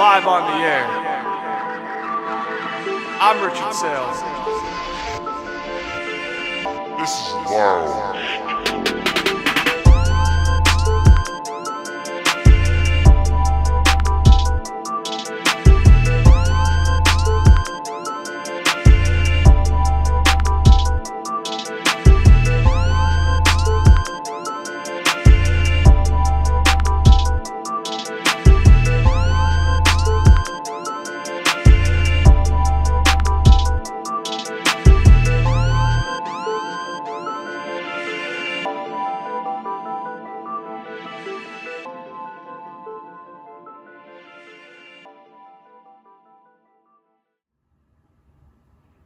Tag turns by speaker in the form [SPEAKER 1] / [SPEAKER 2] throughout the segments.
[SPEAKER 1] live on the air. I'm Richard Saile.
[SPEAKER 2] This is wild.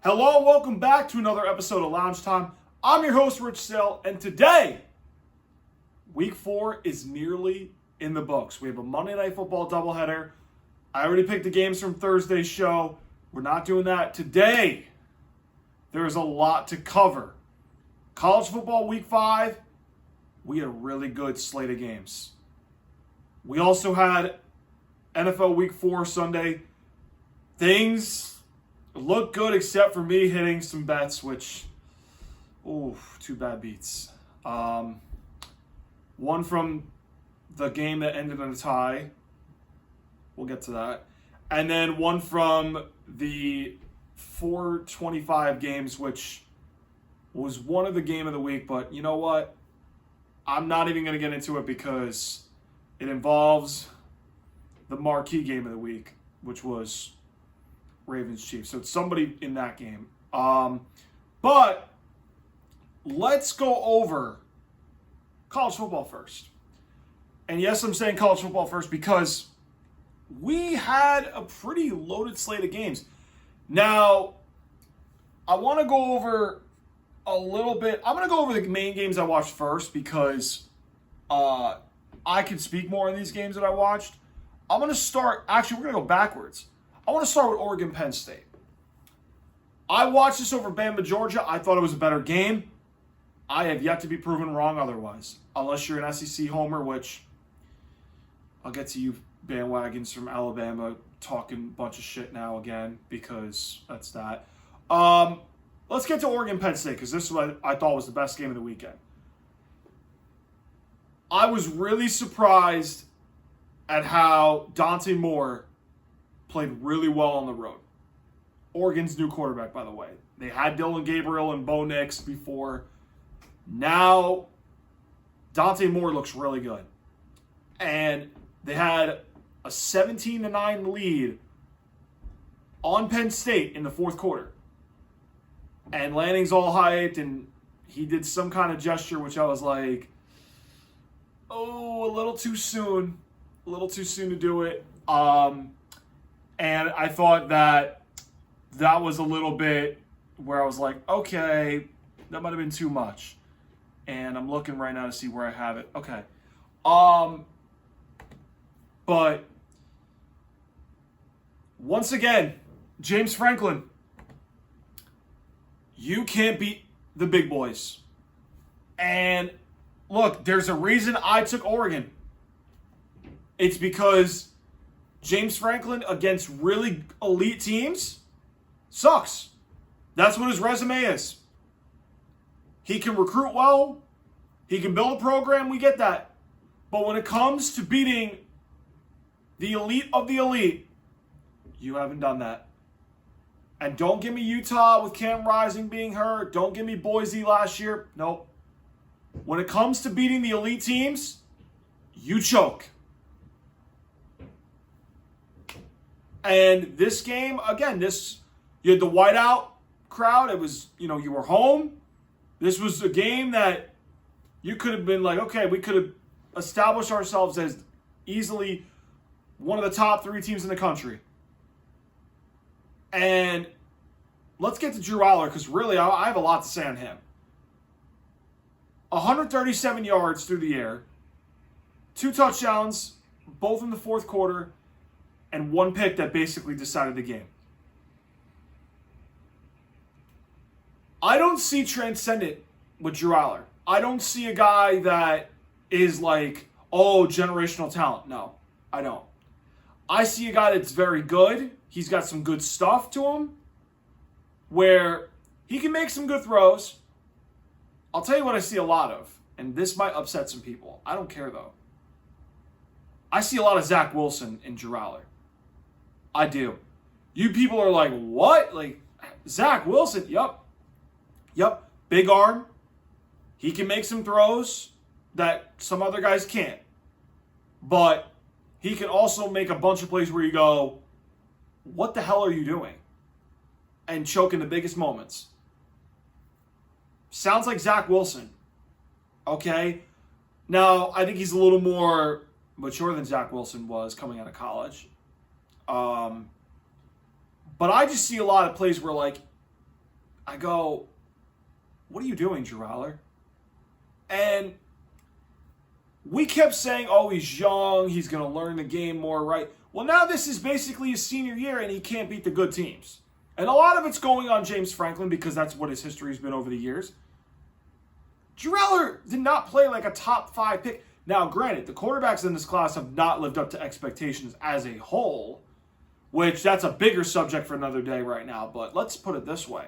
[SPEAKER 3] Hello, welcome back to another episode of Lounge Time. I'm your host, Rich Saile, and today, Week 4 is nearly in the books. We have a Monday Night Football doubleheader. I already picked the games from Thursday's show. We're not doing that today. There's a lot to cover. College football Week 5, we had a really good slate of games. We also had NFL Week 4 Sunday. Things look good except for me hitting some bets, which, two bad beats. One from the game that ended in a tie. We'll get to that. And then one from the 425 games, which was one of the game of the week. But you know what? I'm not even going to get into it because it involves the marquee game of the week, which was Ravens-Chiefs. So it's somebody in that game. But let's go over college football first. And yes, I'm saying college football first because we had a pretty loaded slate of games. Now, I want to go over a little bit. I'm going to go over the main games I watched first because I can speak more on these games that I watched. I'm going to start, actually, we're going to go backwards. I want to start with Oregon Penn State. I watched this over Bama, Georgia. I thought it was a better game. I have yet to be proven wrong otherwise. Unless you're an SEC homer, which I'll get to you bandwagons from Alabama talking a bunch of shit now again because that's that. Let's get to Oregon Penn State because this is what I thought was the best game of the weekend. I was really surprised at how Dante Moore played really well on the road. Oregon's new quarterback, by the way. They had Dylan Gabriel and Bo Nix before. Now, Dante Moore looks really good. And they had a 17-9 lead on Penn State in the fourth quarter. And Lanning's all hyped, and he did some kind of gesture, which I was like, a little too soon. A little too soon to do it. And I thought that was a little bit where I was like, okay, that might have been too much. And I'm looking right now to see where I have it. Okay. But once again, James Franklin, you can't beat the big boys. And look, there's a reason I took Oregon. It's because James Franklin against really elite teams sucks. That's what his resume is. He can recruit well. He can build a program. We get that. But when it comes to beating the elite of the elite, you haven't done that. And don't give me Utah with Cam Rising being hurt. Don't give me Boise last year. Nope. When it comes to beating the elite teams, you choke. And this game, again, you had the whiteout crowd. It was, you were home. This was a game that you could have been like, okay, we could have established ourselves as easily one of the top 3 teams in the country. And let's get to Drew Aller because really I have a lot to say on him. 137 yards through the air, 2 touchdowns, both in the fourth quarter, and 1 pick that basically decided the game. I don't see transcendent with Drew Aller. I don't see a guy that is like, generational talent. No, I don't. I see a guy that's very good. He's got some good stuff to him where he can make some good throws. I'll tell you what I see a lot of, and this might upset some people. I don't care, though. I see a lot of Zach Wilson in Geralder. I do. You people are like, what? Like, Zach Wilson? Yep. Big arm. He can make some throws that some other guys can't. But he can also make a bunch of plays where you go, what the hell are you doing? And choke in the biggest moments. Sounds like Zach Wilson. Okay? Now, I think he's a little more mature than Zach Wilson was coming out of college. But I just see a lot of plays where, like, I go, what are you doing, Geralder? And we kept saying, oh, he's young, he's going to learn the game more, right? Well, now this is basically his senior year, and he can't beat the good teams. And a lot of it's going on James Franklin because that's what his history has been over the years. Geralder did not play like a top 5 pick. Now, granted, the quarterbacks in this class have not lived up to expectations as a whole, which that's a bigger subject for another day right now. But let's put it this way.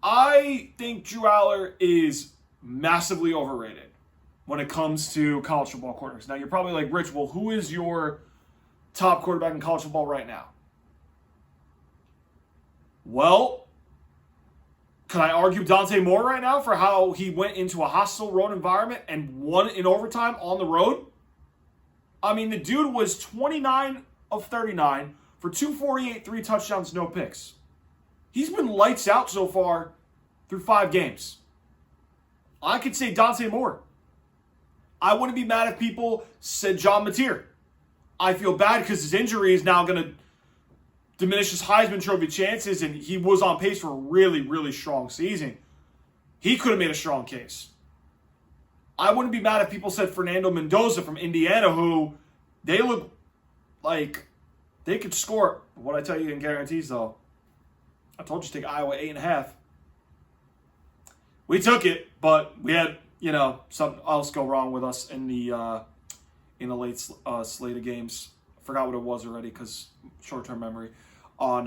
[SPEAKER 3] I think Geralder is massively overrated when it comes to college football quarterbacks. Now, you're probably like, Rich, well, who is your top quarterback in college football right now? Well, can I argue Dante Moore right now for how he went into a hostile road environment and won in overtime on the road? I mean, the dude was 29 of 39 for 248, 3 touchdowns, no picks. He's been lights out so far through 5 games. I could say Dante Moore. I wouldn't be mad if people said John Mateer. I feel bad because his injury is now going to diminish his Heisman Trophy chances, and he was on pace for a really, really strong season. He could have made a strong case. I wouldn't be mad if people said Fernando Mendoza from Indiana, who they look like they could score. What I tell you in guarantees, though, I told you to take Iowa 8.5. We took it, but we had, something else go wrong with us in the late slate of games. I forgot what it was already because short-term memory on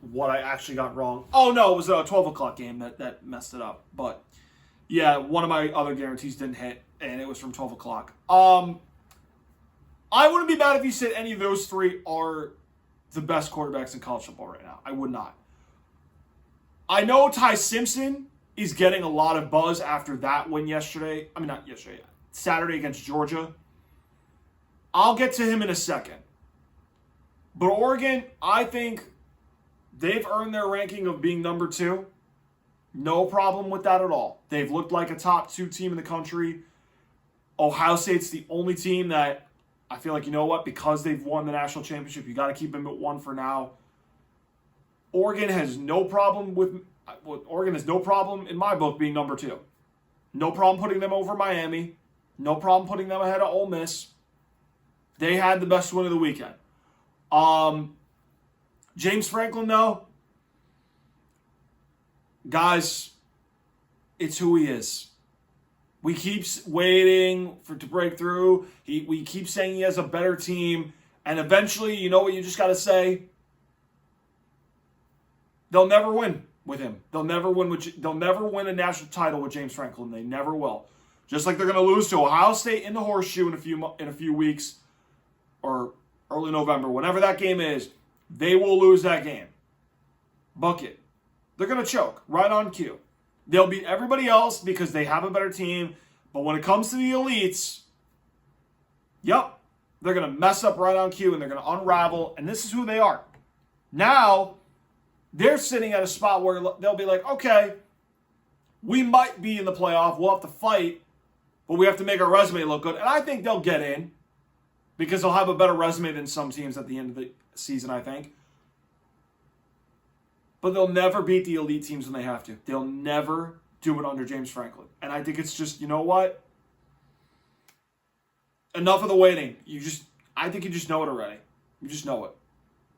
[SPEAKER 3] what I actually got wrong. Oh, no, it was a 12 o'clock game that messed it up. But, yeah, one of my other guarantees didn't hit, and it was from 12 o'clock. I wouldn't be mad if you said any of those 3 are the best quarterbacks in college football right now. I would not. I know Ty Simpson is getting a lot of buzz after that win yesterday. I mean, not yesterday. Saturday against Georgia. I'll get to him in a second. But Oregon, I think they've earned their ranking of being number 2. No problem with that at all. They've looked like a top 2 team in the country. Ohio State's the only team that I feel like, you know what, because they've won the national championship, you got to keep them at 1 for now. Oregon has no problem in my book being number 2. No problem putting them over Miami. No problem putting them ahead of Ole Miss. They had the best win of the weekend. James Franklin, though, guys, it's who he is. We keep waiting to break through. We keep saying he has a better team. And eventually, you know what you just got to say? They'll never win with him. They'll never win a national title with James Franklin. They never will. Just like they're going to lose to Ohio State in the horseshoe in a few weeks or early November, whenever that game is, they will lose that game. Book it. They're going to choke right on cue. They'll beat everybody else because they have a better team. But when it comes to the elites, yep, they're going to mess up right on cue and they're going to unravel. And this is who they are. Now, they're sitting at a spot where they'll be like, okay, we might be in the playoff. We'll have to fight, but we have to make our resume look good. And I think they'll get in because they'll have a better resume than some teams at the end of the season, I think. But they'll never beat the elite teams when they have to. They'll never do it under James Franklin. And I think it's just, you know what? Enough of the waiting. I think you just know it already. You just know it.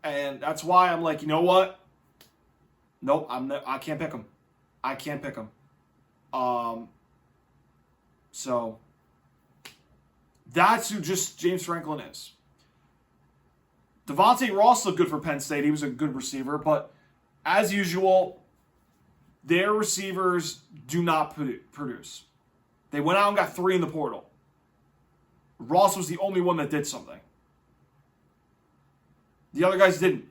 [SPEAKER 3] And that's why I'm like, you know what? Nope, I can't pick him. I can't pick him. So That's who just James Franklin is. Devontae Ross looked good for Penn State. He was a good receiver, but as usual, their receivers do not produce. They went out and got 3 in the portal. Ross was the only one that did something. The other guys didn't.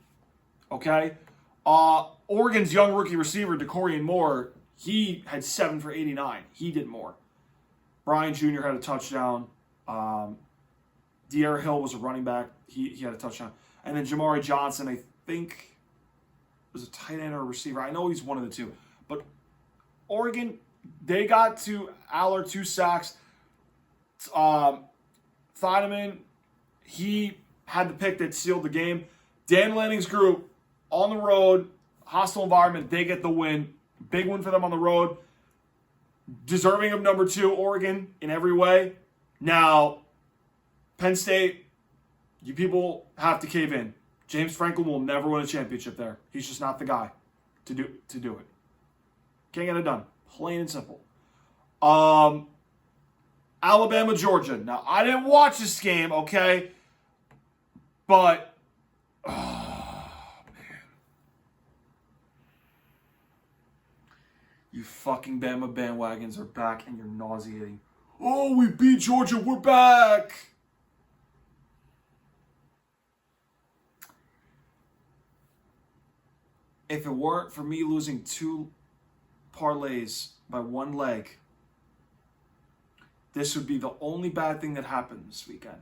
[SPEAKER 3] Okay? Oregon's young rookie receiver, DeCorian Moore, he had 7 for 89. He did more. Bryant Jr. had a touchdown. De'Ara Hill was a running back. He had a touchdown. And then Jamari Johnson, I think, was a tight end or a receiver. I know he's one of the two. But Oregon, they got to Aller 2 sacks. Thiedemann, he had the pick that sealed the game. Dan Lanning's group on the road, hostile environment, they get the win. Big win for them on the road. Deserving of number 2, Oregon, in every way. Now, Penn State, you people have to cave in. James Franklin will never win a championship there. He's just not the guy to do it. Can't get it done. Plain and simple. Alabama, Georgia. Now, I didn't watch this game, okay? But, oh, man. You fucking Bama bandwagons are back and you're nauseating. Oh, we beat Georgia. We're back. If it weren't for me losing 2 parlays by 1 leg, this would be the only bad thing that happened this weekend.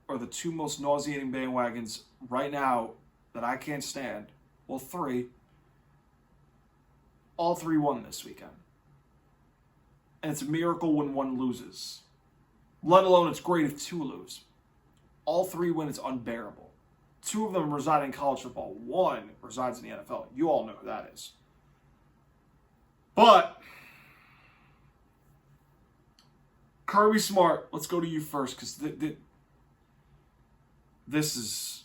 [SPEAKER 3] Or the 2 most nauseating bandwagons right now that I can't stand. Well, 3. All 3 won this weekend. And it's a miracle when 1 loses. Let alone it's great if 2 lose. All 3 win, it's unbearable. 2 of them reside in college football. 1 resides in the NFL. You all know who that is. But Kirby Smart, let's go to you first, because this is...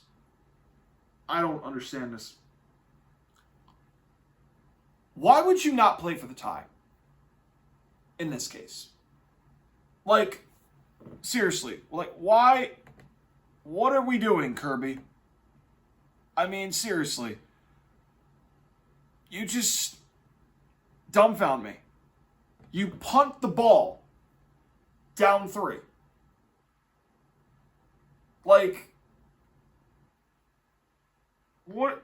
[SPEAKER 3] I don't understand this. Why would you not play for the tie in this case? Like, seriously. Like, why? What are we doing, Kirby? I mean, seriously. You just dumbfound me. You punt the ball down 3. Like, what?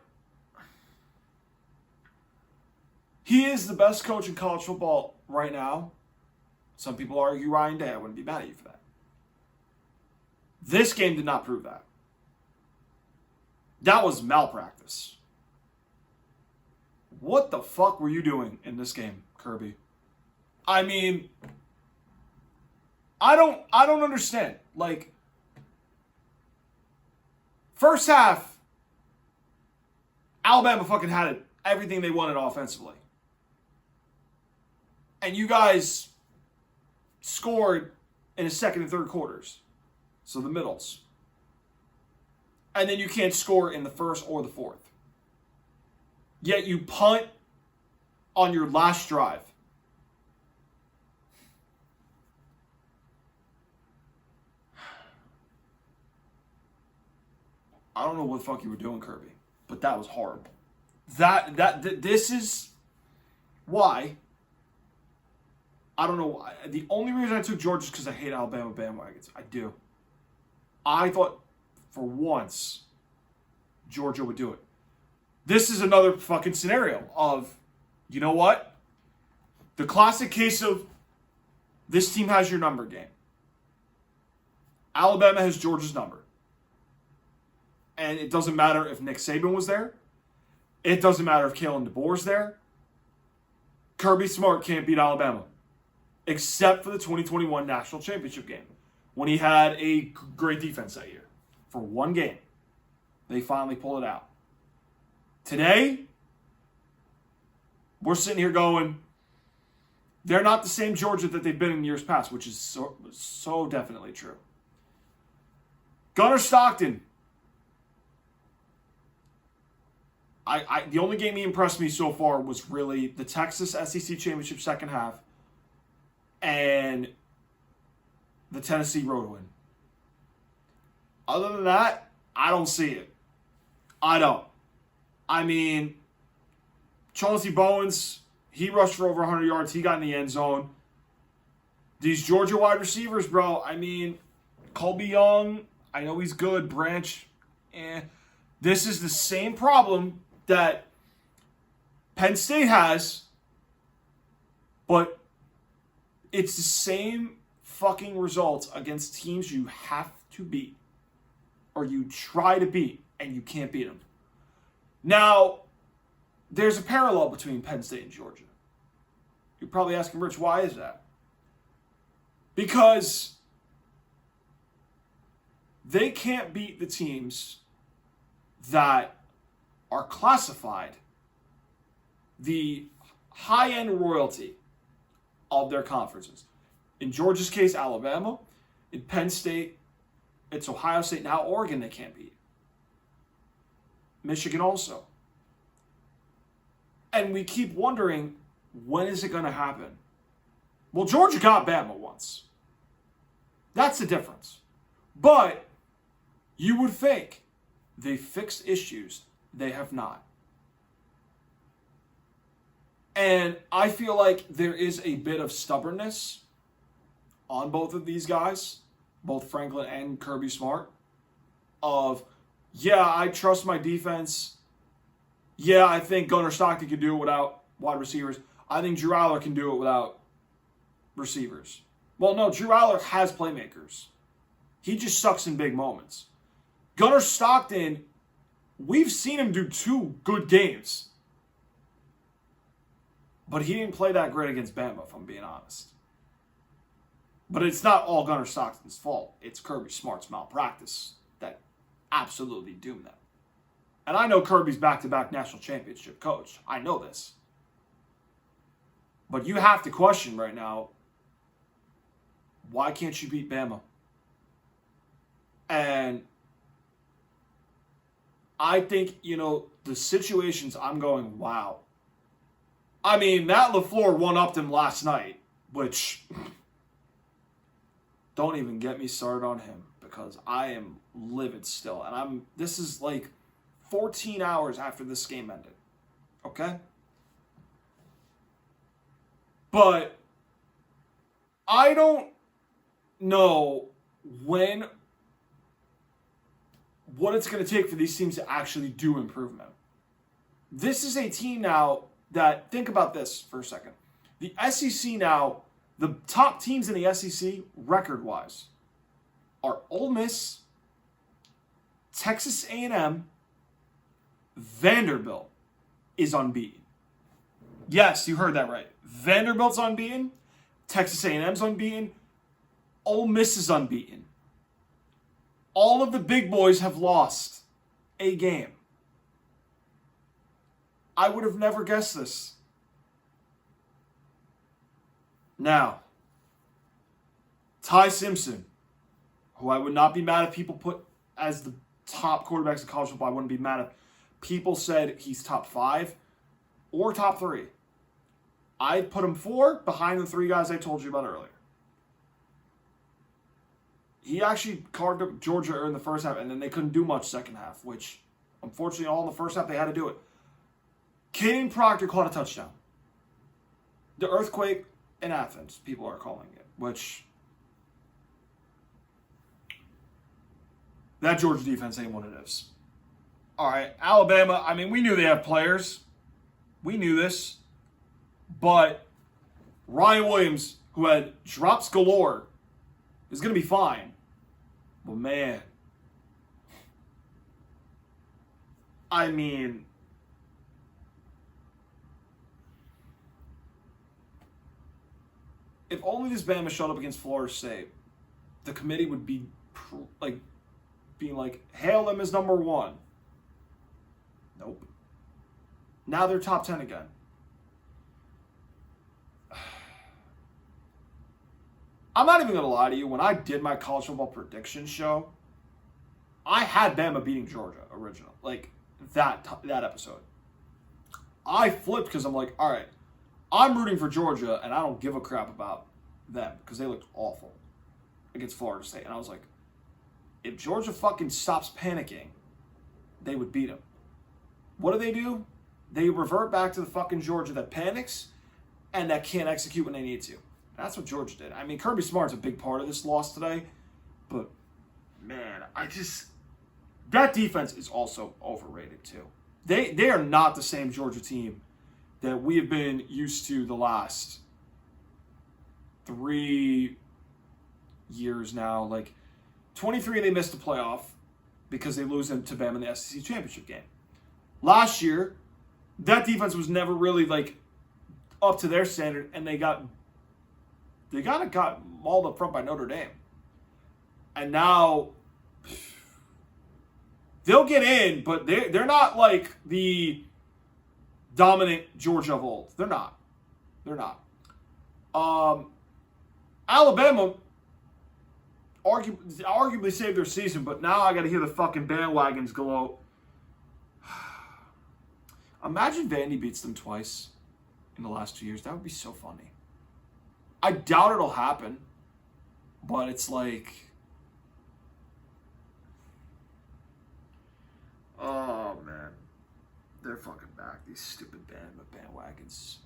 [SPEAKER 3] He is the best coach in college football right now. Some people argue Ryan Day. I wouldn't be mad at you for that. This game did not prove that. That was malpractice. What the fuck were you doing in this game, Kirby? I mean, I don't understand. Like, first half, Alabama fucking had it, everything they wanted offensively. And you guys scored in the second and third quarters. So the middles. And then you can't score in the first or the fourth. Yet you punt on your last drive. I don't know what the fuck you were doing, Kirby, but that was horrible. This is why. I don't know why. The only reason I took Georgia is because I hate Alabama bandwagons. I do. I thought for once Georgia would do it. This is another fucking scenario of, you know what? The classic case of this team has your number game. Alabama has Georgia's number. And it doesn't matter if Nick Saban was there. It doesn't matter if Kalen DeBoer's there. Kirby Smart can't beat Alabama. Except for the 2021 National Championship game. When he had a great defense that year. For one game. They finally pulled it out. Today, we're sitting here going, they're not the same Georgia that they've been in years past, which is so definitely true. Gunnar Stockton. The only game he impressed me so far was really the Texas SEC Championship second half and the Tennessee road win. Other than that, I don't see it. I don't. I mean, Chauncey Bowens, he rushed for over 100 yards. He got in the end zone. These Georgia wide receivers, bro, I mean, Colby Young, I know he's good. Branch, This is the same problem that Penn State has, but it's the same fucking results against teams you have to beat, or you try to beat, and you can't beat them. Now, there's a parallel between Penn State and Georgia. You're probably asking, Rich, why is that? Because they can't beat the teams that are classified the high-end royalty of their conferences. In Georgia's case, Alabama. In Penn State, it's Ohio State. Now Oregon they can't beat. Michigan also. And we keep wondering, when is it going to happen? Well, Georgia got Bama once. That's the difference. But you would think they fixed issues. They have not. And I feel like there is a bit of stubbornness on both of these guys, both Franklin and Kirby Smart, of, yeah, I trust my defense. Yeah, I think Gunnar Stockton can do it without wide receivers. I think Drew Aller can do it without receivers. Well, no, Drew Aller has playmakers. He just sucks in big moments. Gunnar Stockton, we've seen him do 2 good games. But he didn't play that great against Bama, if I'm being honest. But it's not all Gunnar Stockton's fault. It's Kirby Smart's malpractice that absolutely doomed them. And I know Kirby's back-to-back national championship coach. I know this. But you have to question right now, why can't you beat Bama? And I think, the situations I'm going, wow. I mean, Matt LaFleur one-upped him last night, which, don't even get me started on him, because I am livid still. And this is like 14 hours after this game ended. Okay? But I don't know what it's going to take for these teams to actually do improvement. This is a team now that, think about this for a second. The SEC now, the top teams in the SEC, record-wise, are Ole Miss, Texas A&M, Vanderbilt is unbeaten. Yes, you heard that right. Vanderbilt's unbeaten, Texas A&M's unbeaten, Ole Miss is unbeaten. All of the big boys have lost a game. I would have never guessed this. Now, Ty Simpson, who I would not be mad if people put as the top quarterbacks in college football. I wouldn't be mad if people said he's top 5 or top 3. I'd put him 4 behind the 3 guys I told you about earlier. He actually carved up Georgia in the first half, and then they couldn't do much second half, which, unfortunately, all in the first half, they had to do it. Caden Proctor caught a touchdown. The earthquake in Athens, people are calling it, which, that Georgia defense ain't what it is. All right, Alabama, I mean, we knew they have players. We knew this. But Ryan Williams, who had drops galore, is going to be fine. But man, I mean, if only this Bama showed up against Florida State, the committee would be being like, hail them as number 1. Nope. Now they're top 10 again. I'm not even going to lie to you. When I did my college football prediction show, I had Bama beating Georgia original. Like, that episode. I flipped because I'm like, all right, I'm rooting for Georgia, and I don't give a crap about them because they looked awful against Florida State. And I was like, if Georgia fucking stops panicking, they would beat them. What do? They revert back to the fucking Georgia that panics and that can't execute when they need to. That's what Georgia did. I mean, Kirby Smart's a big part of this loss today, but man, that defense is also overrated too. They are not the same Georgia team that we have been used to the last 3 years now. Like 23, they missed the playoff because they lose to Bama in the SEC championship game. Last year, that defense was never really like up to their standard, and they got mauled up front by Notre Dame. And now they'll get in, but they're not like the dominant Georgia of old. They're not. Alabama arguably saved their season, but now I got to hear the fucking bandwagons gloat. Imagine Vandy beats them twice in the last 2 years. That would be so funny. I doubt it'll happen, but it's like, oh man, they're fucking back. These stupid bandwagons.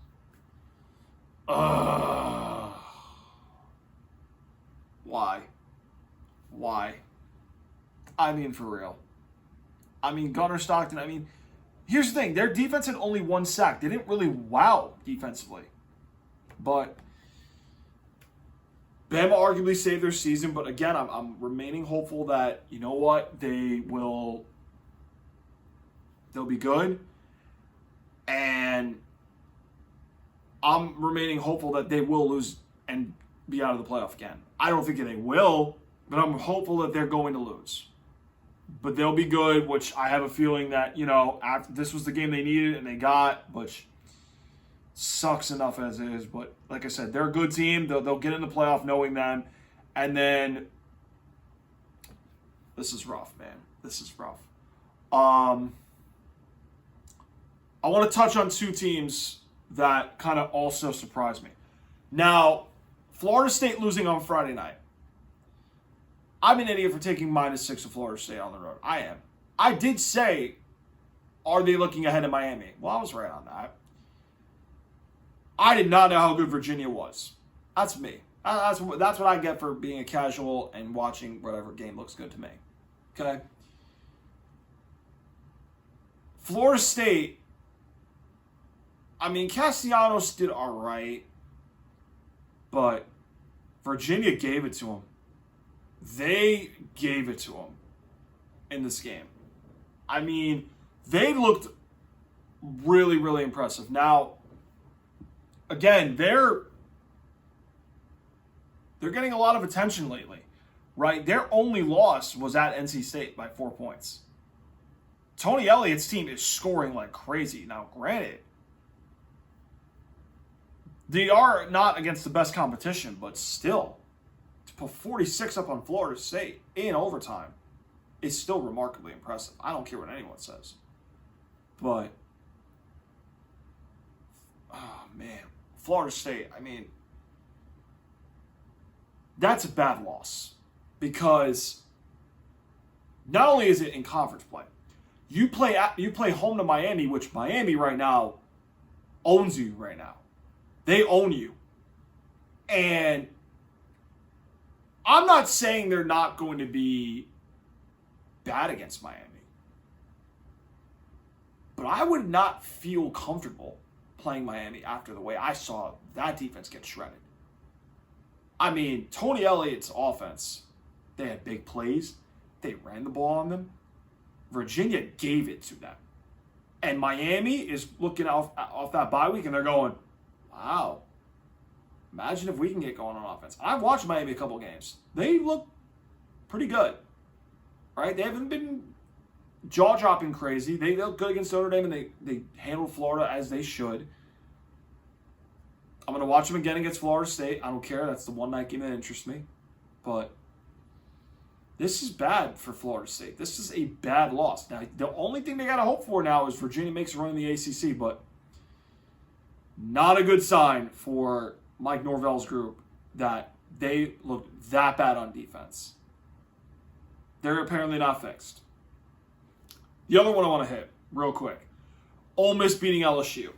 [SPEAKER 3] Why? I mean, for real. I mean, Gunnar Stockton. Here's the thing. Their defense had only 1 sack. They didn't really wow defensively. But Bama arguably saved their season. But again, I'm remaining hopeful that, you know what, they'll be good. And I'm remaining hopeful that they will lose and be out of the playoff again. I don't think they will, but I'm hopeful that they're going to lose. But they'll be good, which I have a feeling that, after this was the game they needed and they got, which sucks enough as it is. But like I said, they're a good team. They'll get in the playoff knowing them. And then this is rough, man. This is rough. I want to touch on 2 teams that kind of also surprised me. Now, Florida State losing on Friday night. I'm an idiot for taking -6 of Florida State on the road. I am. I did say, are they looking ahead of Miami? Well, I was right on that. I did not know how good Virginia was. That's me. That's what I get for being a casual and watching whatever game looks good to me. Okay? Florida State, Castellanos did all right, but Virginia gave it to him. They gave it to him in this game. They looked really, really impressive. Now, again, they're getting a lot of attention lately, right? Their only loss was at NC State by 4 points. Tony Elliott's team is scoring like crazy. Now, granted, they are not against the best competition, but still, to put 46 up on Florida State in overtime is still remarkably impressive. I don't care what anyone says. But, oh man, Florida State, that's a bad loss. Because not only is it in conference play, you play home to Miami, which Miami right now owns you right now. They own you. And I'm not saying they're not going to be bad against Miami. But I would not feel comfortable playing Miami after the way I saw that defense get shredded. Tony Elliott's offense, they had big plays. They ran the ball on them. Virginia gave it to them. And Miami is looking off that bye week and they're going, wow, imagine if we can get going on offense. I've watched Miami a couple games. They look pretty good, right? They haven't been jaw-dropping crazy. They look good against Notre Dame, and they handled Florida as they should. I'm going to watch them again against Florida State. I don't care. That's the one-night game that interests me. But this is bad for Florida State. This is a bad loss. Now, the only thing they got to hope for now is Virginia makes a run in the ACC, but not a good sign for Mike Norvell's group that they look that bad on defense. They're apparently not fixed. The other one I want to hit real quick. Ole Miss beating LSU.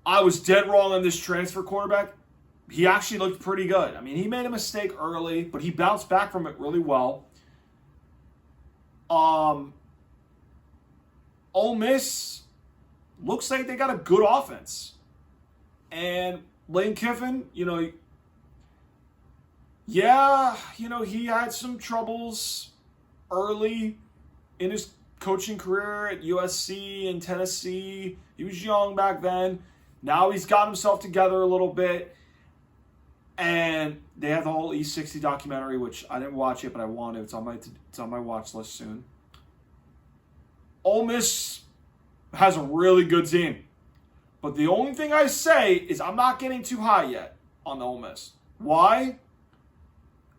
[SPEAKER 3] I was dead wrong on this transfer quarterback. He actually looked pretty good. I mean, he made a mistake early, but he bounced back from it really well. Ole Miss looks like they got a good offense. And Lane Kiffin, he had some troubles early in his coaching career at USC and Tennessee. He was young back then. Now he's got himself together a little bit. And they have the whole E60 documentary, which I didn't watch yet, but I want to. It's on my watch list soon. Ole Miss has a really good team. But the only thing I say is I'm not getting too high yet on the Ole Miss. Why?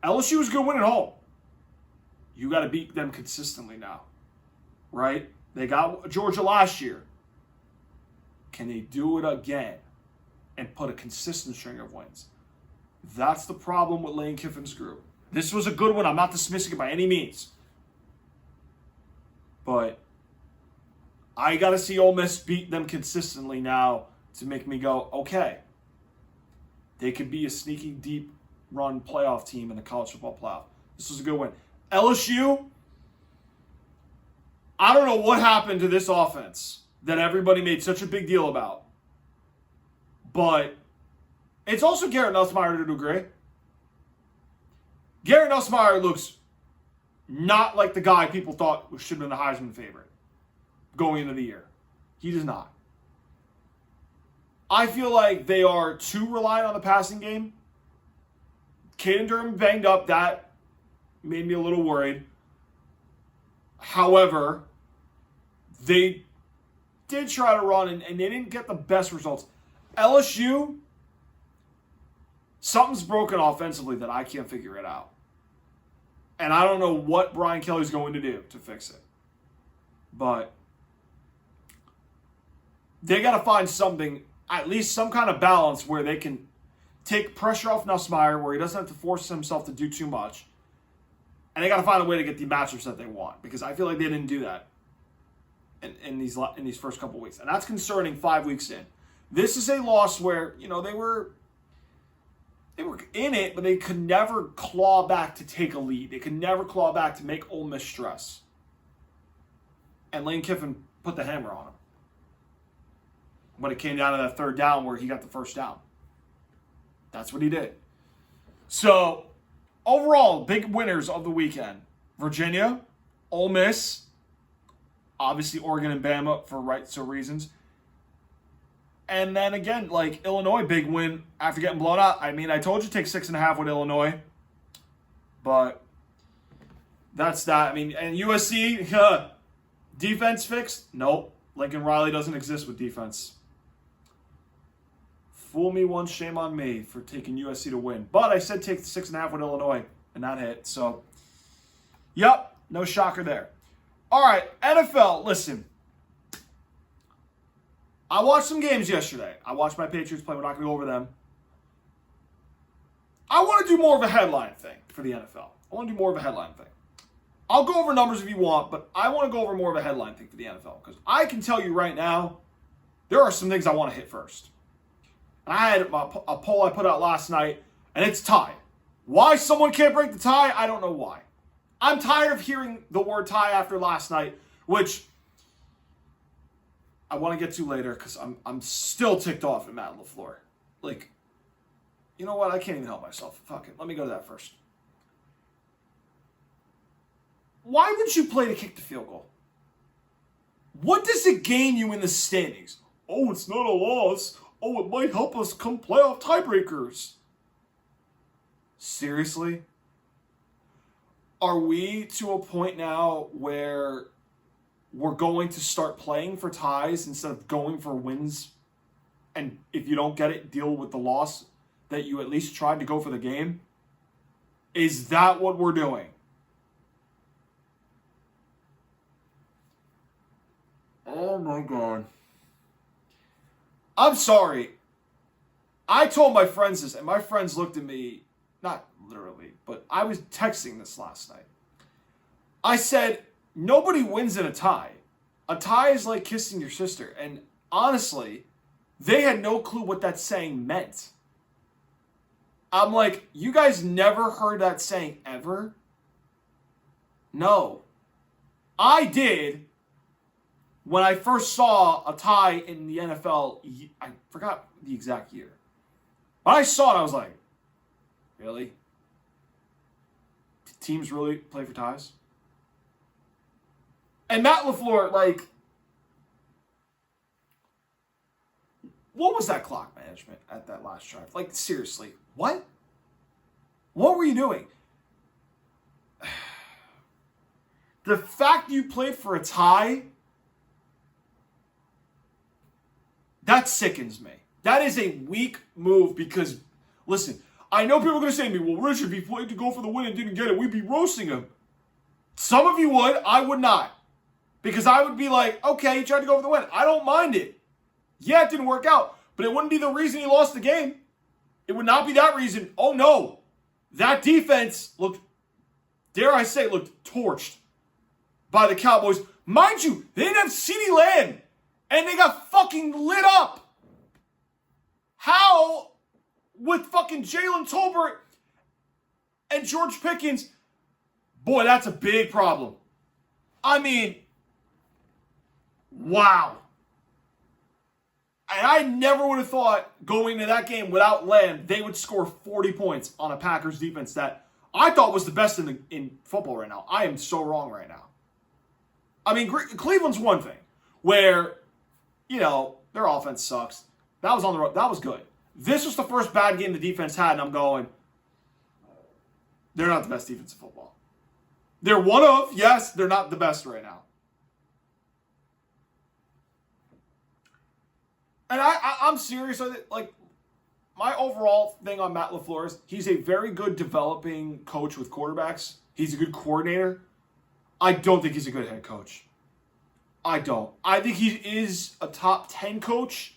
[SPEAKER 3] LSU is going to win at home. You got to beat them consistently now. Right? They got Georgia last year. Can they do it again and put a consistent string of wins? That's the problem with Lane Kiffin's group. This was a good one. I'm not dismissing it by any means. But I got to see Ole Miss beat them consistently now to make me go, okay, they could be a sneaky deep run playoff team in the college football playoff. This was a good win. LSU, I don't know what happened to this offense that everybody made such a big deal about. But it's also Garrett Nussmeier to a degree. Garrett Nussmeier looks not like the guy people thought should have been the Heisman favorite going into the year. He does not. I feel like they are too reliant on the passing game. Caden Durham banged up. That made me a little worried. However, they did try to run, and they didn't get the best results. LSU, something's broken offensively that I can't figure it out. And I don't know what Brian Kelly's going to do to fix it. But they got to find something, at least some kind of balance where they can take pressure off Nussmeier, where he doesn't have to force himself to do too much. And they got to find a way to get the matchups that they want, because I feel like they didn't do that in these first couple weeks. And that's concerning 5 weeks in. This is a loss where, they were in it, but they could never claw back to take a lead. They could never claw back to make Ole Miss stress. And Lane Kiffin put the hammer on him when it came down to that third down where he got the first down. That's what he did. So, overall, big winners of the weekend. Virginia, Ole Miss, obviously Oregon and Bama for reasons. And then again, Illinois, big win after getting blown out. I mean, I told you to take 6.5 with Illinois. But that's that. I mean, and USC, defense fixed? Nope. Lincoln Riley doesn't exist with defense. Fool me once, shame on me for taking USC to win. But I said take 6.5 with Illinois, and that hit. So, yep, no shocker there. All right, NFL, listen. I watched some games yesterday. I watched my Patriots play. We're not going to go over them. I want to do more of a headline thing for the NFL. I want to do more of a headline thing. I'll go over numbers if you want, but I want to go over more of a headline thing for the NFL. Because I can tell you right now, there are some things I want to hit first. And I had a poll I put out last night, and it's tie. Why someone can't break the tie, I don't know why. I'm tired of hearing the word tie after last night, which I want to get to later because I'm still ticked off at Matt LaFleur. You know what? I can't even help myself. Fuck it. Let me go to that first. Why would you play to kick the field goal? What does it gain you in the standings? Oh, it's not a loss. Oh, it might help us come playoff tiebreakers. Seriously? Are we to a point now where we're going to start playing for ties instead of going for wins? And if you don't get it, deal with the loss that you at least tried to go for the game? Is that what we're doing? Oh my God. I'm sorry. I told my friends this, and my friends looked at me, not literally, but I was texting this last night. I said, nobody wins in a tie. A tie is like kissing your sister. And honestly, they had no clue what that saying meant. I'm like, you guys never heard that saying ever? No. I did when I first saw a tie in the NFL. I forgot the exact year. When I saw it, I was like, really? Do teams really play for ties? And Matt LaFleur, like, what was that clock management at that last drive? Like, seriously, what? What were you doing? The fact you played for a tie, that sickens me. That is a weak move because, listen, I know people are going to say to me, well, Richard, if he played to go for the win and didn't get it, we'd be roasting him. Some of you would. I would not. Because I would be like, okay, he tried to go for the win. I don't mind it. Yeah, it didn't work out. But it wouldn't be the reason he lost the game. It would not be that reason. Oh, no. That defense looked, dare I say, looked torched by the Cowboys. Mind you, they didn't have CeeDee Lamb. And they got fucking lit up. How, with fucking Jalen Tolbert and George Pickens, boy, that's a big problem. I mean, wow. And I never would have thought going into that game without Lamb, they would score 40 points on a Packers defense that I thought was the best in football right now. I am so wrong right now. I mean, Cleveland's one thing where, you know, their offense sucks. That was on the road. That was good. This was the first bad game the defense had, and I'm going, they're not the best defense in football. They're one of, yes, they're not the best right now. And I'm serious with it. Like, my overall thing on Matt LaFleur is he's a very good developing coach with quarterbacks. He's a good coordinator. I don't think he's a good head coach. I don't. I think he is a top 10 coach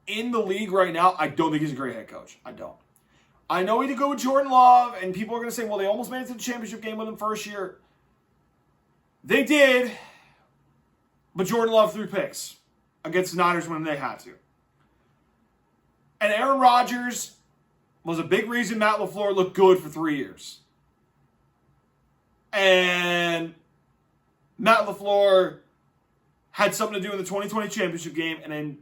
[SPEAKER 3] in the league right now. I don't think he's a great head coach. I don't. I know he did go with Jordan Love, and people are going to say, well, they almost made it to the championship game with him first year. They did, but Jordan Love threw picks against the Niners when they had to. And Aaron Rodgers was a big reason Matt LaFleur looked good for 3 years. And Matt LaFleur had something to do in the 2020 championship game, and then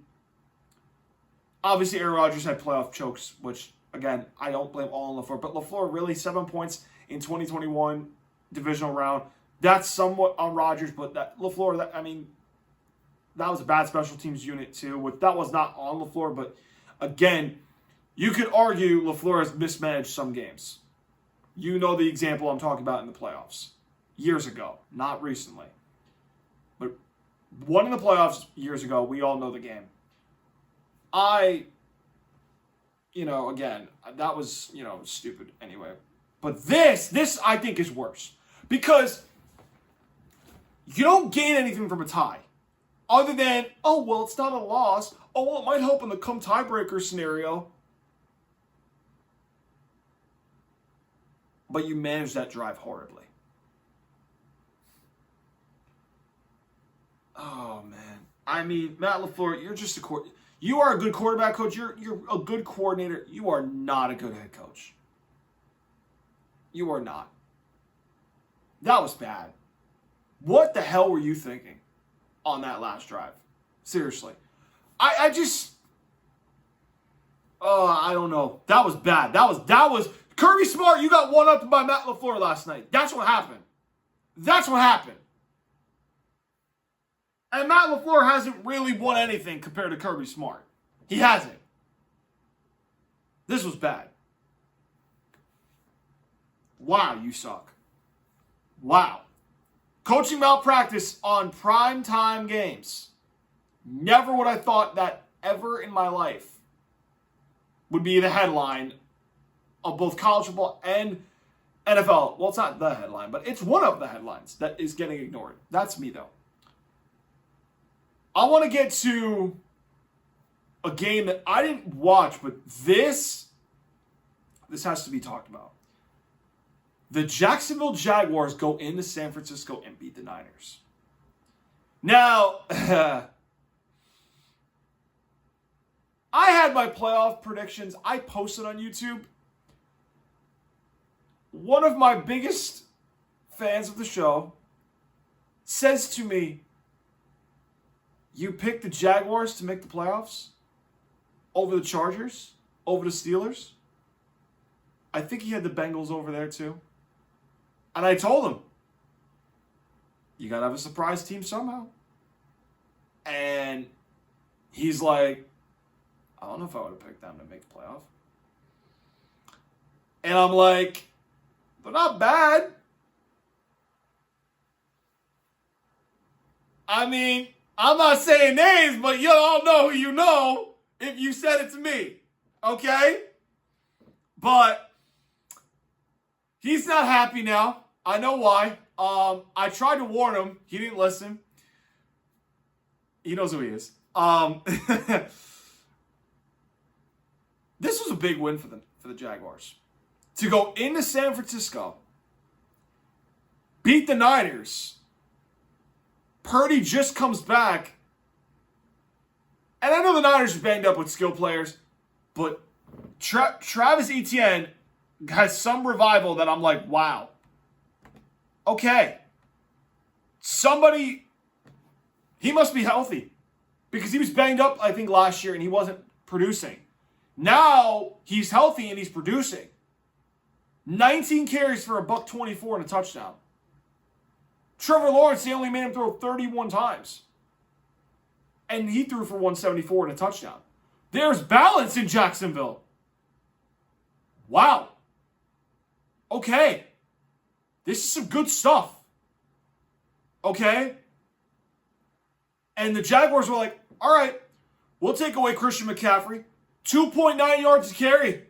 [SPEAKER 3] obviously Aaron Rodgers had playoff chokes, which, again, I don't blame all on LaFleur, but LaFleur really 7 points in 2021 divisional round. That's somewhat on Rodgers, but that LaFleur, that was a bad special teams unit too. That was not on LaFleur, but again, you could argue LaFleur has mismanaged some games. You know the example I'm talking about in the playoffs. Years ago, not recently. But one in the playoffs years ago, we all know the game. Again, that was, stupid anyway. But this I think is worse. Because you don't gain anything from a tie. Other than, oh, well, it's not a loss. Oh, well, it might help in the come tiebreaker scenario. But you manage that drive horribly. Oh, man. I mean, Matt LaFleur, you're just you are a good quarterback coach. You're a good coordinator. You are not a good head coach. You are not. That was bad. What the hell were you thinking on that last drive? Seriously. I don't know. That was bad. That was Kirby Smart, you got one up by Matt LaFleur last night. That's what happened. That's what happened. And Matt LaFleur hasn't really won anything compared to Kirby Smart. He hasn't. This was bad. Wow, you suck. Wow. Coaching malpractice on primetime games. Never would I thought that ever in my life would be the headline of both college football and NFL. Well, it's not the headline, but it's one of the headlines that is getting ignored. That's me, though. I want to get to a game that I didn't watch, but this has to be talked about. The Jacksonville Jaguars go into San Francisco and beat the Niners. Now, I had my playoff predictions. I posted on YouTube. One of my biggest fans of the show says to me, "You picked the Jaguars to make the playoffs over the Chargers, over the Steelers?" I think he had the Bengals over there too. And I told him, you got to have a surprise team somehow. And he's like, I don't know if I would have picked them to make the playoff. And I'm like, they're not bad. I mean, I'm not saying names, but you all know who you know if you said it to me. Okay? But he's not happy now. I know why. I tried to warn him. He didn't listen. He knows who he is. This was a big win for the Jaguars. To go into San Francisco, beat the Niners. Purdy just comes back. And I know the Niners are banged up with skill players, but Travis Etienne has some revival that I'm like, wow. Okay. Somebody, he must be healthy. Because he was banged up, I think, last year and he wasn't producing. Now, he's healthy and he's producing. 19 carries for $124 and a touchdown. Trevor Lawrence, they only made him throw 31 times. And he threw for 174 and a touchdown. There's balance in Jacksonville. Wow. Okay. This is some good stuff. Okay? And the Jaguars were like, all right, we'll take away Christian McCaffrey. 2.9 yards to carry.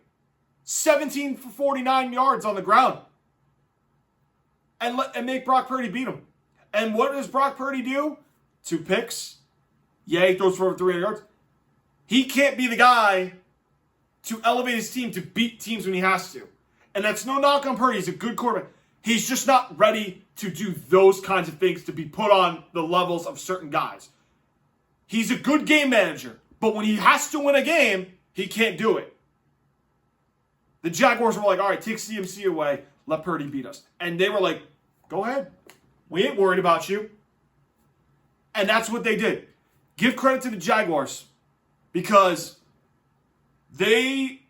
[SPEAKER 3] 17 for 49 yards on the ground. And make Brock Purdy beat him. And what does Brock Purdy do? 2 picks. Yeah, he throws for over 300 yards. He can't be the guy to elevate his team to beat teams when he has to. And that's no knock on Purdy. He's a good quarterback. He's just not ready to do those kinds of things to be put on the levels of certain guys. He's a good game manager. But when he has to win a game, he can't do it. The Jaguars were like, all right, take CMC away. Let Purdy beat us. And they were like, go ahead. We ain't worried about you. And that's what they did. Give credit to the Jaguars because they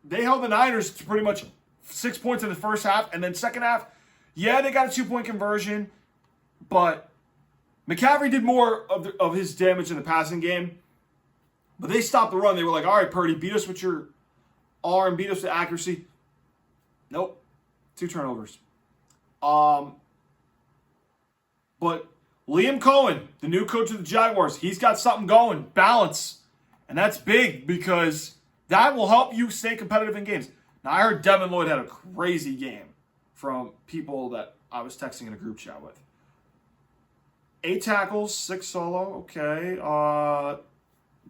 [SPEAKER 3] held the Niners to pretty much 6 points in the first half. And then second half, yeah, they got a 2-point conversion. But McCaffrey did more of his damage in the passing game. But they stopped the run. They were like, all right, Purdy, beat us with your arm, beat us with accuracy. Nope. 2 turnovers. But Liam Cohen, the new coach of the Jaguars, he's got something going. Balance. And that's big because that will help you stay competitive in games. Now, I heard Devin Lloyd had a crazy game from people that I was texting in a group chat with. 8 tackles, 6 solo. Okay.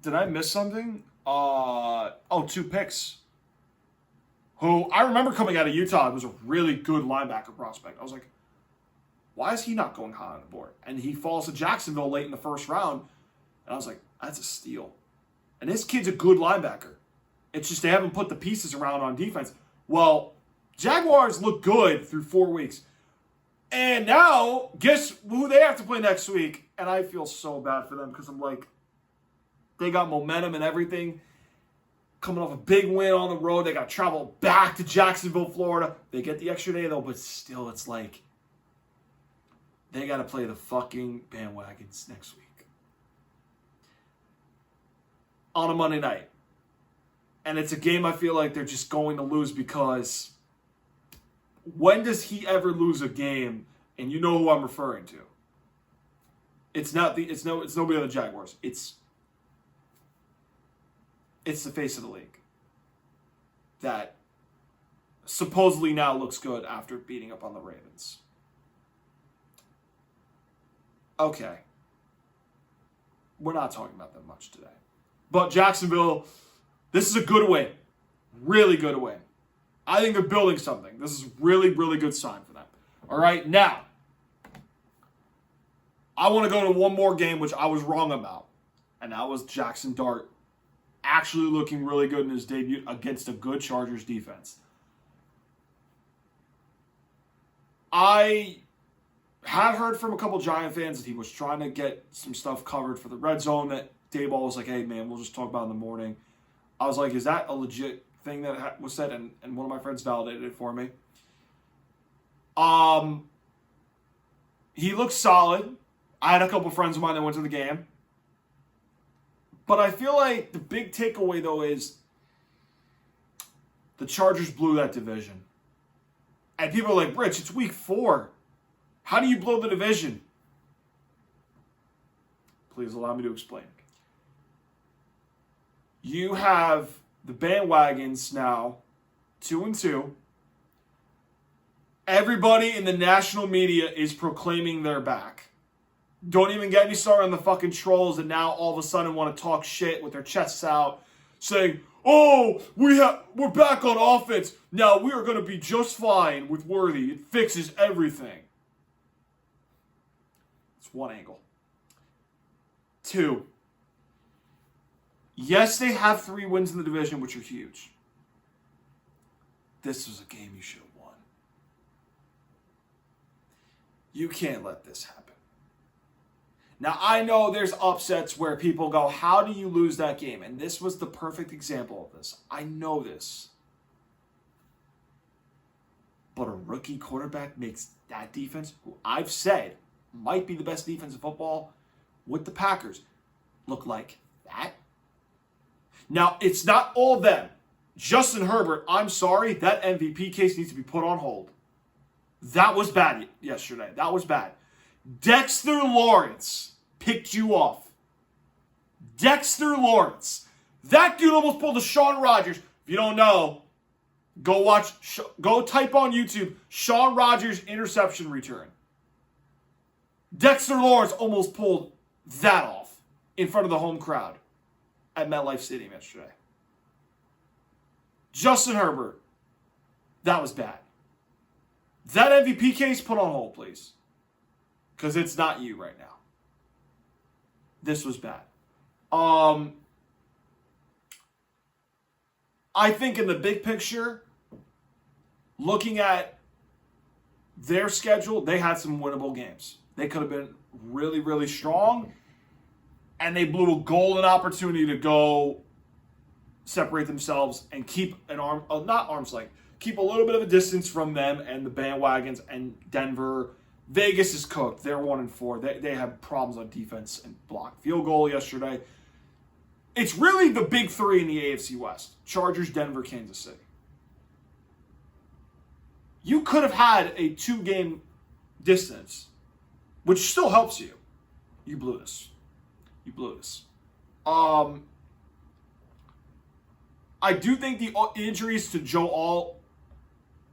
[SPEAKER 3] Did I miss something? 2 picks. Who I remember coming out of Utah was a really good linebacker prospect. I was like, why is he not going high on the board? And he falls to Jacksonville late in the first round. And I was like, that's a steal. And this kid's a good linebacker. It's just they haven't put the pieces around on defense. Well, Jaguars look good through 4 weeks. And now, guess who they have to play next week? And I feel so bad for them because I'm like, they got momentum and everything. Coming off a big win on the road. They got to travel back to Jacksonville, Florida. They get the extra day, though, but still, it's like they got to play the fucking bandwagons next week. On a Monday night. And it's a game I feel like they're just going to lose because when does he ever lose a game? And you know who I'm referring to. It's nobody on the Jaguars. It's the face of the league that supposedly now looks good after beating up on the Ravens. Okay. We're not talking about that much today. But Jacksonville, this is a good win. Really good win. I think they're building something. This is really, really good sign for them. All right, now, I want to go to one more game, which I was wrong about. And that was Jackson Dart actually looking really good in his debut against a good Chargers defense. I had heard from a couple Giant fans that he was trying to get some stuff covered for the red zone, that Dayball was like, hey, man, we'll just talk about it in the morning. I was like, is that a legit thing that was said? And one of my friends validated it for me. He looked solid. I had a couple friends of mine that went to the game. But I feel like the big takeaway, though, is the Chargers blew that division. And people are like, Rich, it's week 4. How do you blow the division? Please allow me to explain. You have the bandwagons now, 2-2. Everybody in the national media is proclaiming they're back. Don't even get me started on the fucking trolls that now all of a sudden want to talk shit with their chests out, saying, oh, we're back on offense. Now we are going to be just fine with Worthy. It fixes everything. It's one angle. 2. Yes, they have 3 wins in the division, which are huge. This was a game you should have won. You can't let this happen. Now, I know there's upsets where people go, how do you lose that game? And this was the perfect example of this. I know this. But a rookie quarterback makes that defense, who I've said might be the best defense in football, with the Packers, look like that. Now, it's not all them. Justin Herbert, I'm sorry, that MVP case needs to be put on hold. That was bad yesterday. That was bad. Dexter Lawrence picked you off. Dexter Lawrence. That dude almost pulled a Shawn Rodgers. If you don't know, go type on YouTube, Shawn Rodgers interception return. Dexter Lawrence almost pulled that off in front of the home crowd at MetLife Stadium yesterday. Justin Herbert, that was bad. That MVP case, put on hold, please. Because it's not you right now. This was bad. I think in the big picture, looking at their schedule, they had some winnable games. They could have been really, really strong. And they blew a golden opportunity to go separate themselves and keep keep a little bit of a distance from them and the bandwagons and Denver. Vegas is cooked. They're 1-4. They have problems on defense and blocked field goal yesterday. It's really the big 3 in the AFC West. Chargers, Denver, Kansas City. You could have had a 2-game distance, which still helps you. You blew this. You blew this. I do think the injuries to Joe Alt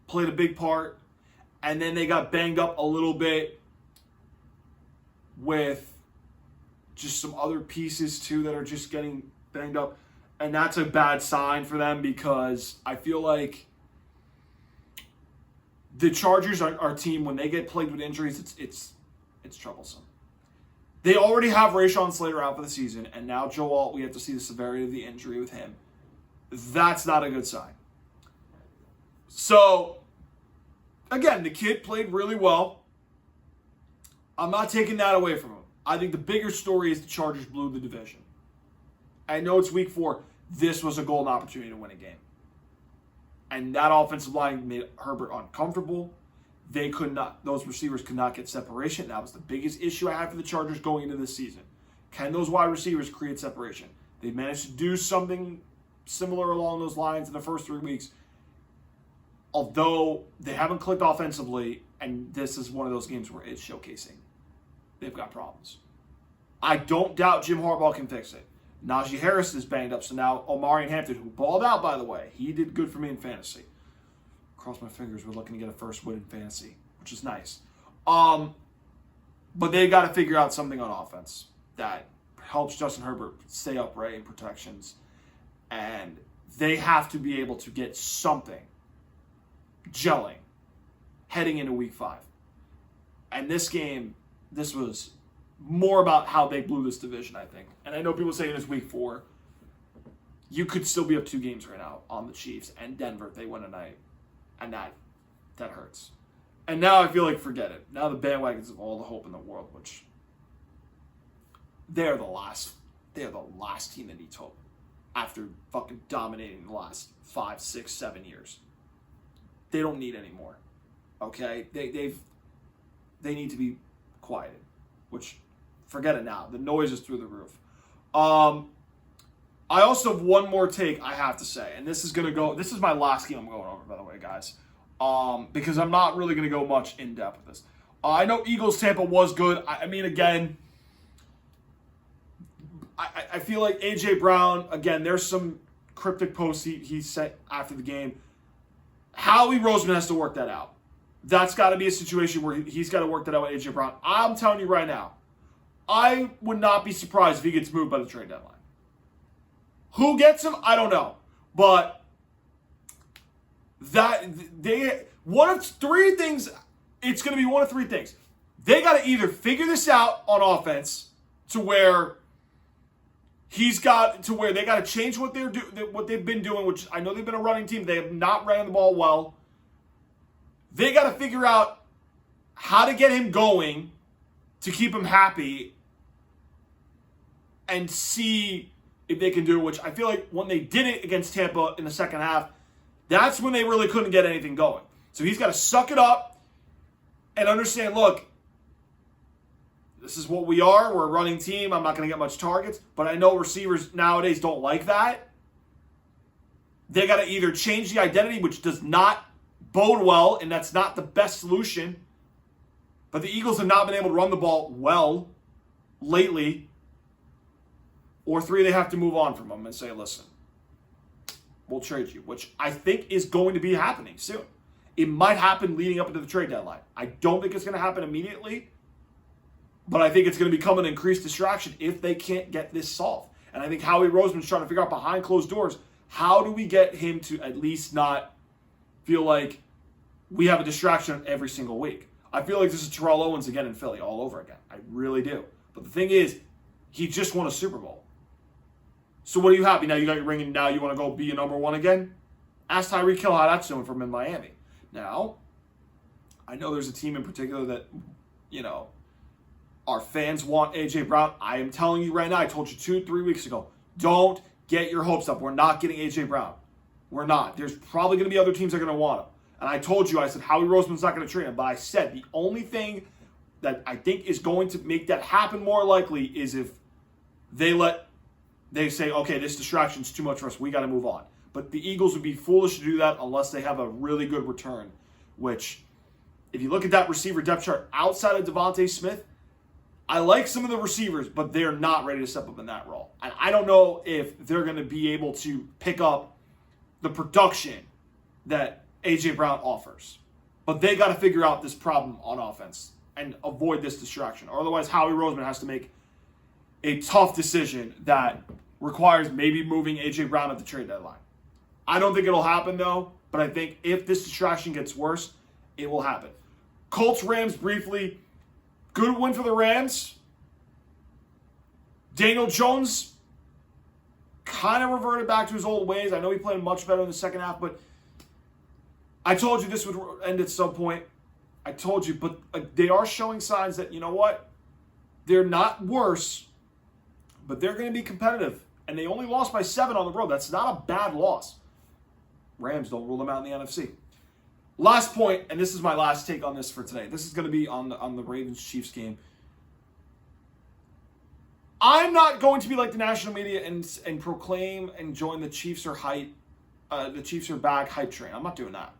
[SPEAKER 3] played a big part. And then they got banged up a little bit with just some other pieces, too, that are just getting banged up. And that's a bad sign for them because I feel like the Chargers are a team, when they get plagued with injuries, it's troublesome. They already have Rashawn Slater out for the season, and now Joe Alt, we have to see the severity of the injury with him. That's not a good sign. So, again, the kid played really well. I'm not taking that away from him. I think the bigger story is the Chargers blew the division. I know it's week 4. This was a golden opportunity to win a game. And that offensive line made Herbert uncomfortable. Those receivers could not get separation. That was the biggest issue I had for the Chargers going into this season. Can those wide receivers create separation? They managed to do something similar along those lines in the first 3 weeks. Although they haven't clicked offensively, and this is one of those games where it's showcasing. They've got problems. I don't doubt Jim Harbaugh can fix it. Najee Harris is banged up, so now Omarion Hampton, who balled out, by the way, he did good for me in fantasy. Cross my fingers, we're looking to get a first win in fantasy, which is nice. But they got to figure out something on offense that helps Justin Herbert stay upright in protections. And they have to be able to get something gelling heading into week 5. And this game, this was more about how they blew this division, I think. And I know people say it is week 4. You could still be up 2 games right now on the Chiefs and Denver if they win tonight. And that hurts. And now I feel like forget it. Now the bandwagons have all the hope in the world, which they're the last team that needs hope after fucking dominating the last 5, 6, 7 years. They don't need any more. Okay? They need to be quieted. Which, forget it now. The noise is through the roof. I also have one more take I have to say. And this is my last game I'm going over, by the way, guys. Because I'm not really going to go much in depth with this. I know Eagles-Tampa was good. I mean, again, I feel like A.J. Brown, again, there's some cryptic posts he sent after the game. Howie Roseman has to work that out. That's got to be a situation where he's got to work that out with A.J. Brown. I'm telling you right now, I would not be surprised if he gets moved by the trade deadline. Who gets him? I don't know. But one of 3 things, it's going to be one of 3 things. They got to either figure this out on offense to where they got to change what they've been doing, which I know they've been a running team. They have not ran the ball well. They got to figure out how to get him going to keep him happy and see if they can do it, which I feel like when they did it against Tampa in the second half, that's when they really couldn't get anything going. So he's got to suck it up and understand, look, this is what we are. We're a running team. I'm not going to get much targets. But I know receivers nowadays don't like that. They got to either change the identity, which does not bode well, and that's not the best solution. But the Eagles have not been able to run the ball well lately. Or 3, they have to move on from them and say, listen, we'll trade you, which I think is going to be happening soon. It might happen leading up into the trade deadline. I don't think it's going to happen immediately, but I think it's going to become an increased distraction if they can't get this solved. And I think Howie Roseman's trying to figure out behind closed doors, how do we get him to at least not feel like we have a distraction every single week? I feel like this is Terrell Owens again in Philly all over again. I really do. But the thing is, he just won a Super Bowl. So what are you happy now? You got your ring and now you want to go be a number 1 again? Ask Tyreek Hill how that's doing from in Miami. Now, I know there's a team in particular that, our fans want A.J. Brown. I am telling you right now, I told you 2-3 weeks ago, don't get your hopes up. We're not getting A.J. Brown. We're not. There's probably going to be other teams that are going to want him. And I told you, I said, Howie Roseman's not going to trade him. But I said, the only thing that I think is going to make that happen more likely is if they say, okay, this distraction's too much for us. We got to move on. But the Eagles would be foolish to do that unless they have a really good return, which, if you look at that receiver depth chart outside of Devontae Smith, I like some of the receivers, but they're not ready to step up in that role. And I don't know if they're going to be able to pick up the production that A.J. Brown offers. But they got to figure out this problem on offense and avoid this distraction. Or otherwise, Howie Roseman has to make a tough decision that requires maybe moving A.J. Brown at the trade deadline. I don't think it'll happen, though, but I think if this distraction gets worse, it will happen. Colts-Rams briefly. Good win for the Rams. Daniel Jones kind of reverted back to his old ways. I know he played much better in the second half, but I told you this would end at some point. I told you, but they are showing signs that, you know what? They're not worse, but they're going to be competitive. And they only lost by 7 on the road. That's not a bad loss. Rams, don't rule them out in the NFC. Last point, and this is my last take on this for today. This is going to be on the Ravens-Chiefs game. I'm not going to be like the national media and proclaim and join the Chiefs are back hype train. I'm not doing that.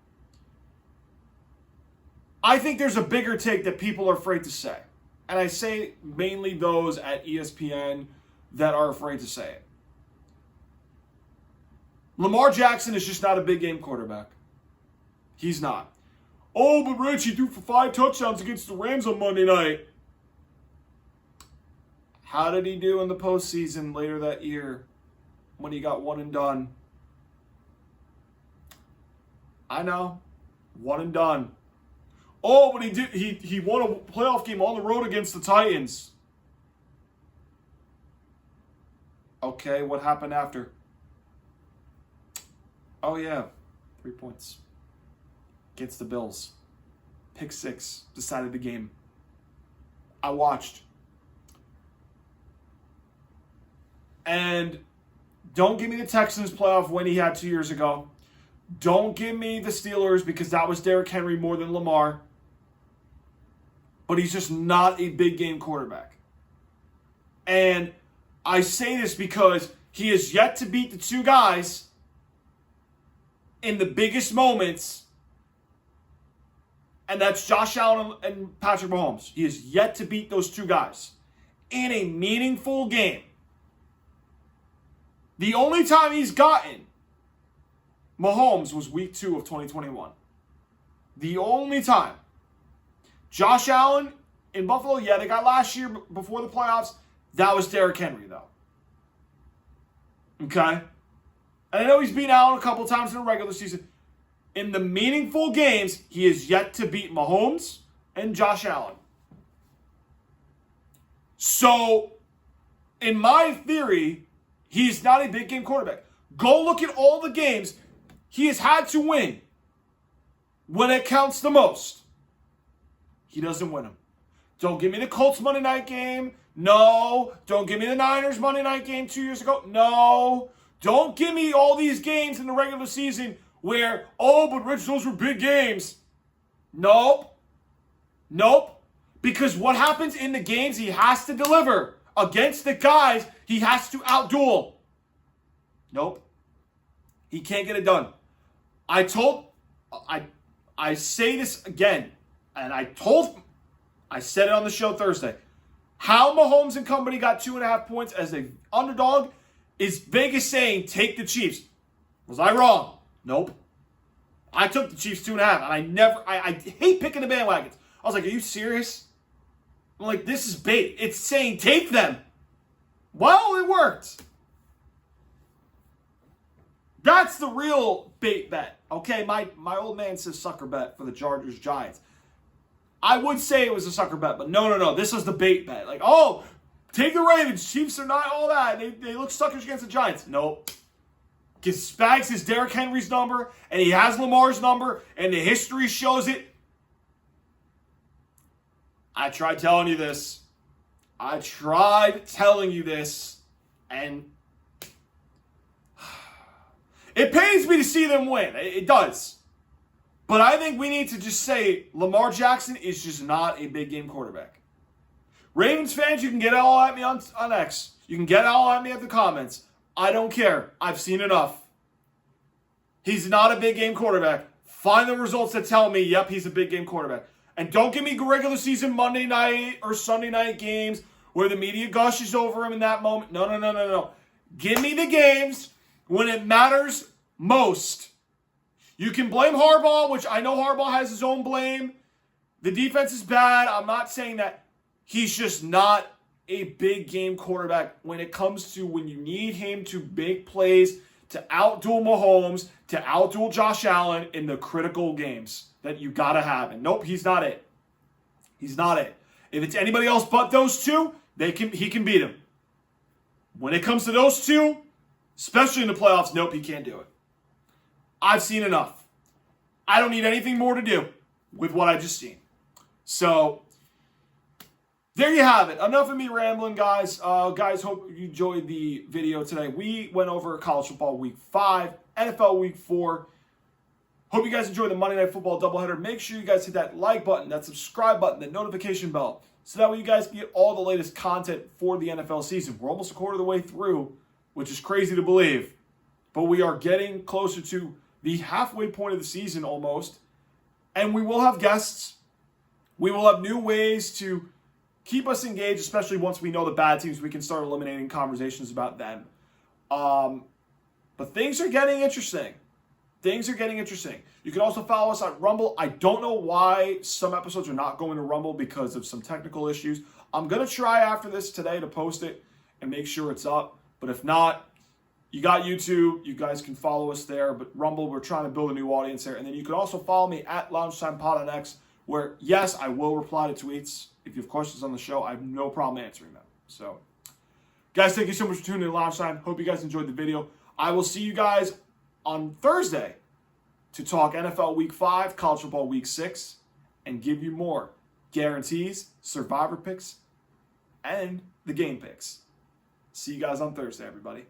[SPEAKER 3] I think there's a bigger take that people are afraid to say. And I say mainly those at ESPN that are afraid to say it. Lamar Jackson is just not a big game quarterback. He's not. Oh, but Rich, he threw for 5 touchdowns against the Rams on Monday night. How did he do in the postseason later that year when he got one and done? I know. One and done. Oh, but he won a playoff game on the road against the Titans. Okay, what happened after? Oh, yeah. 3 points. Against the Bills. Pick 6. Decided the game. I watched. And don't give me the Texans playoff win he had 2 years ago. Don't give me the Steelers because that was Derrick Henry more than Lamar. But he's just not a big game quarterback. And I say this because he has yet to beat the two guys in the biggest moments. And that's Josh Allen and Patrick Mahomes. He has yet to beat those two guys in a meaningful game. The only time he's gotten Mahomes was week 2 of 2021. The only time. Josh Allen in Buffalo, yeah, they got last year before the playoffs. That was Derrick Henry, though. Okay? And I know he's beaten Allen a couple times in the regular season. In the meaningful games, he is yet to beat Mahomes and Josh Allen. So, in my theory, he's not a big game quarterback. Go look at all the games he has had to win when it counts the most. He doesn't win them. Don't give me the Colts Monday night game. No. Don't give me the Niners Monday night game 2 years ago. No. Don't give me all these games in the regular season where, oh, but Rich, those were big games. Nope. Nope. Because what happens in the games he has to deliver against the guys he has to outduel. Nope. He can't get it done. I say this again, and I said it on the show Thursday. How Mahomes and company got 2.5 points as an underdog is Vegas saying, take the Chiefs. Was I wrong? Nope. I took the Chiefs 2.5, and I hate picking the bandwagons. I was like, are you serious? I'm like, this is bait. It's saying take them. Well, it worked. That's the real bait bet. Okay, my old man says sucker bet for the Chargers Giants. I would say it was a sucker bet, but no. This was the bait bet. Like, oh, take the Ravens. Chiefs are not all that. They look suckers against the Giants. Nope. Because Spags has Derrick Henry's number, and he has Lamar's number, and the history shows it. I tried telling you this. And it pains me to see them win. It does. But I think we need to just say Lamar Jackson is just not a big game quarterback. Ravens fans, you can get all at me on X. You can get all at me at the comments. I don't care. I've seen enough. He's not a big game quarterback. Find the results that tell me, yep, he's a big game quarterback. And don't give me regular season Monday night or Sunday night games where the media gushes over him in that moment. No. Give me the games when it matters most. You can blame Harbaugh, which I know Harbaugh has his own blame. The defense is bad. I'm not saying that. He's just not a big game quarterback when it comes to when you need him to make plays, to outduel Mahomes, to outduel Josh Allen in the critical games that you got to have. And nope, he's not it. He's not it. If it's anybody else but those two, he can beat him. When it comes to those two, especially in the playoffs, nope, he can't do it. I've seen enough. I don't need anything more to do with what I just seen. So, there you have it. Enough of me rambling, guys. Guys, hope you enjoyed the video today. We went over college football week 5, NFL week 4. Hope you guys enjoyed the Monday Night Football doubleheader. Make sure you guys hit that like button, that subscribe button, that notification bell, so that way you guys can get all the latest content for the NFL season. We're almost a quarter of the way through, which is crazy to believe. But we are getting closer to the halfway point of the season almost. And we will have guests. We will have new ways to keep us engaged, especially once we know the bad teams. We can start eliminating conversations about them. But things are getting interesting. You can also follow us on Rumble. I don't know why some episodes are not going to Rumble because of some technical issues. I'm going to try after this today to post it and make sure it's up. But if not, you got YouTube. You guys can follow us there. But Rumble, we're trying to build a new audience there. And then you can also follow me at LoungeTimePod on X, where, yes, I will reply to tweets. If you have questions on the show, I have no problem answering them. So, guys, thank you so much for tuning in to Lounge Time. Hope you guys enjoyed the video. I will see you guys on Thursday to talk NFL Week 5, College Football Week 6, and give you more guarantees, survivor picks, and the game picks. See you guys on Thursday, everybody.